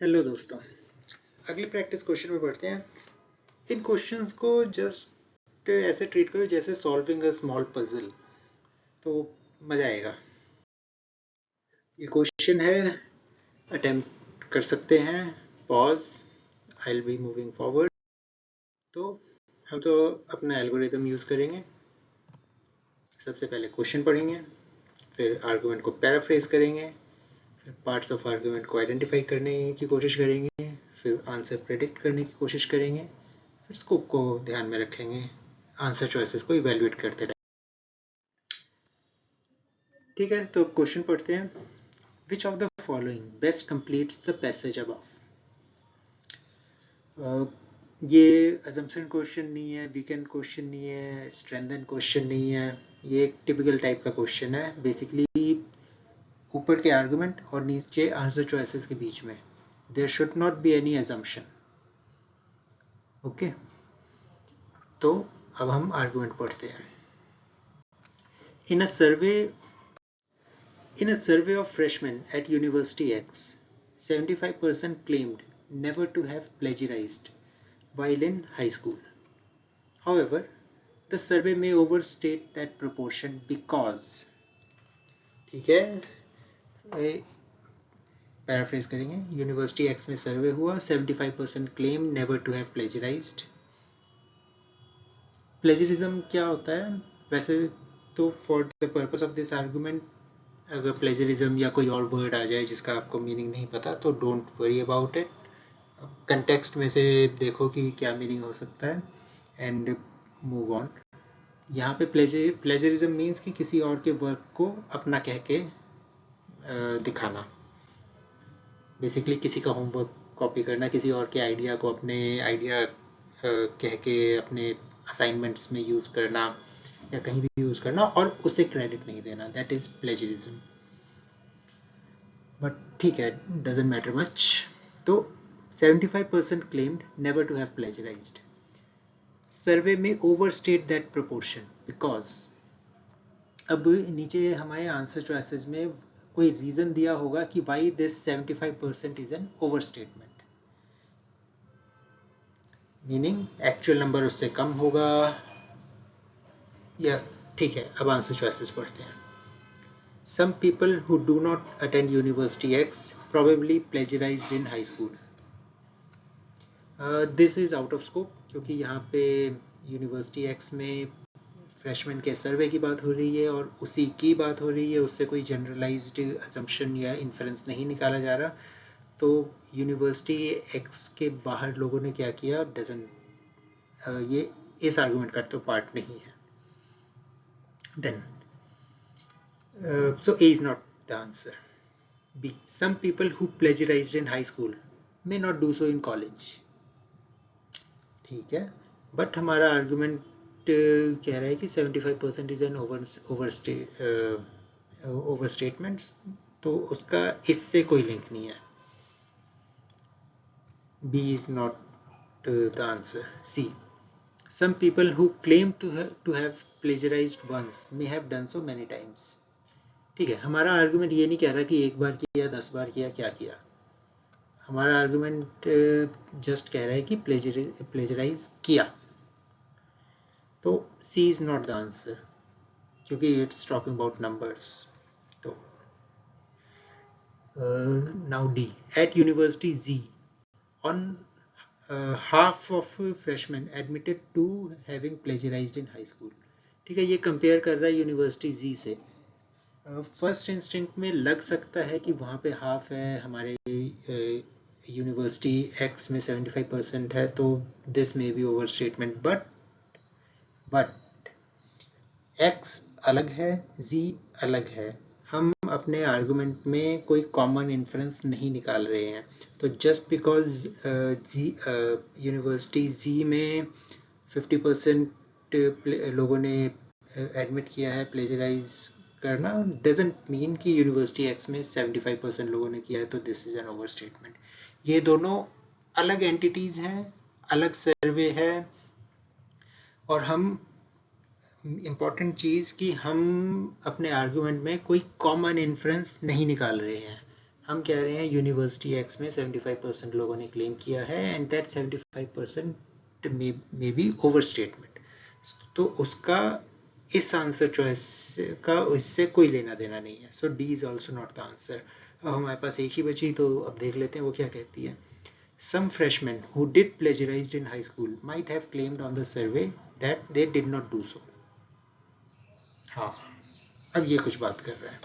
Hello दोस्तों, अगले practice question में बढ़ते हैं। इन क्वेश्चंस को जस्ट ऐसे ट्रीट करो जैसे सॉल्विंग अ स्मॉल पजल, तो मज़ा आएगा। ये क्वेश्चन है, अटेम्प्ट कर सकते हैं। Pause, I will be moving forward. तो हम तो अपना एल्गोरिदम यूज़ करेंगे। सबसे पहले क्वेश्चन पढ़ेंगे, फिर आर्गुमेंट को पैराफ्रेज करेंगे, फिर पार्ट्स ऑफ आर्गुमेंट को आइडेंटिफाई करने की कोशिश करेंगे, फिर आंसर प्रेडिक्ट करने की कोशिश करेंगे, फिर स्कोप को ध्यान में रखेंगे, आंसर चॉइसेस को इवेल्युएट करते रहेंगे। ठीक है, तो क्वेश्चन पढ़ते हैं। Which of the following best completes the passage above? ये अजम्पशन क्वेश्चन नहीं है, वीकेंड क्वेश्चन नहीं है, स्ट्रेंथन क्वेश्चन नहीं है। ये एक टिपिकल टाइप का क्वेश्चन है। बेसिकली ऊपर के आर्गुमेंट और नीचे आंसर चॉइसेस के बीच में there should not be any assumption. Okay, तो अब हम आर्गुमेंट पढ़ते हैं। In a survey of freshmen at University X, 75% claimed never to have plagiarized while in high school. However, the survey may overstate that proportion because, ठीक है, paraphrase करेंगे। University x में survey हुआ, 75% claim never to have plagiarized. Plagiarism क्या होता है? वैसे तो for the purpose of this argument अगर प्लेजरिज्म या कोई और वर्ड आ जाए जिसका आपको मीनिंग नहीं पता तो don't worry about it. Context में से देखो कि क्या मीनिंग हो सकता है एंड मूव ऑन। यहाँ पे प्लेजरिज्म मीन्स कि किसी और के वर्क को अपना कह के दिखाना। बेसिकली किसी का होमवर्क कॉपी करना, किसी और के आइडिया को अपने आइडिया कह के अपने असाइनमेंट्स में यूज़ करना या कहीं भी यूज़ करना और उसे क्रेडिट नहीं देना, दैट इज़ प्लेजरिज्म। बट ठीक है, डजेंट मैटर मच। तो 75% claimed never to have plagiarized. सर्वे में overstate that proportion because, अब नीचे हमारे आंसर चॉइसेस में कोई रीजन दिया होगा कि why this 75% is an overstatement, meaning actual number उससे कम होगा या। ठीक है, अब आंसर चॉइसेस पढ़ते हैं। Some people who do not attend University X probably plagiarized in high school. This is out of scope क्योंकि यहाँ पे यूनिवर्सिटी एक्स में फ्रेशमैन के सर्वे की बात हो रही है और उसी की बात हो रही है, उससे कोई जनरलाइज्ड असम्पशन या इन्फरेंस नहीं निकाला जा रहा। तो यूनिवर्सिटी एक्स के बाहर लोगों ने क्या किया डजन, ये इस आर्गुमेंट का तो पार्ट नहीं है। Then so A is not the answer. B, some people who plagiarized in high school may not do so in college. ठीक है, बट हमारा आर्गुमेंट कह रहा है कि 75% इज एन ओवरस्टेटमेंट, तो उसका इससे कोई लिंक नहीं है। B is not the answer. C, some people who claim to have plagiarized once may have done so many times. ठीक है, हमारा आर्गुमेंट ये नहीं कह रहा कि एक बार किया 10 बार किया क्या किया। हमारा आर्गुमेंट जस्ट कह रहा है कि प्लेजराइज किया। तो C is not the answer क्योंकि इट्स टॉकिंग अबाउट नंबर्स। तो now D, at university G on half of freshmen admitted to having plagiarized in high school. ठीक है, ये कंपेयर कर रहा है यूनिवर्सिटी जी से। फर्स्ट इंस्टिंक्ट में लग सकता है कि वहाँ पे हाफ है, हमारे यूनिवर्सिटी एक्स में 75% है, तो this may be over statement. But x अलग है, जी अलग है। हम अपने आर्गुमेंट में कोई कॉमन इन्फ्रेंस नहीं निकाल रहे हैं। तो जस्ट बिकॉज जी यूनिवर्सिटी जी में 50% लोगों ने एडमिट किया है प्लेजराइज करना, डजेंट मीन कि यूनिवर्सिटी एक्स में 75% लोगों ने किया है तो this is an over statement. ये दोनों अलग एंटिटीज हैं, अलग सर्वे है, और हम इम्पॉर्टेंट चीज़ कि हम अपने आर्गुमेंट में कोई कॉमन इन्फ्रेंस नहीं निकाल रहे हैं। हम कह रहे हैं यूनिवर्सिटी एक्स में 75% लोगों ने क्लेम किया है and that 75% may be over statement, तो उसका इस आंसर चॉइस का इससे कोई लेना देना नहीं है. So D is also not the answer. अब हमारे पास एक ही बची, तो अब देख लेते हैं वो क्या कहती है. Some freshmen who did plagiarized in high school might have claimed on the survey that they did not do so. हाँ, अब ये कुछ बात कर रहा है.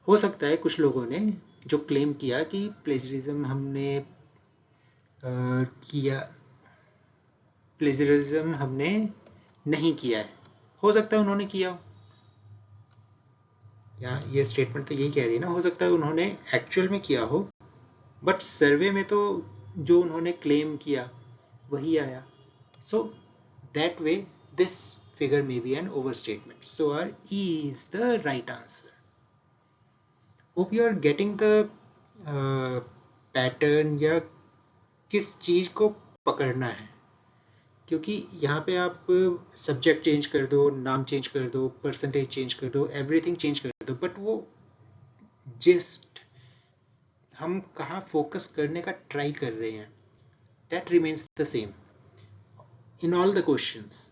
हो सकता है कुछ लोगों ने जो क्लेम किया कि प्लेजरिज्म हमने नहीं किया है, हो सकता है उन्होंने किया हो. या ये स्टेटमेंट तो यही कह रही है ना, हो सकता है उन्होंने एक्चुअल में किया हो, बट सर्वे में तो जो उन्होंने क्लेम किया वही आया. So that way this figure may be an overstatement. So our E is the right answer. Hope you are getting the pattern या किस चीज को पकड़ना है, क्योंकि यहाँ पे आप सब्जेक्ट चेंज कर दो, नाम चेंज कर दो, परसेंटेज चेंज कर दो, एवरीथिंग चेंज कर दो, बट वो जस्ट हम कहाँ फोकस करने का ट्राई कर रहे हैं, that remains the same in all the questions.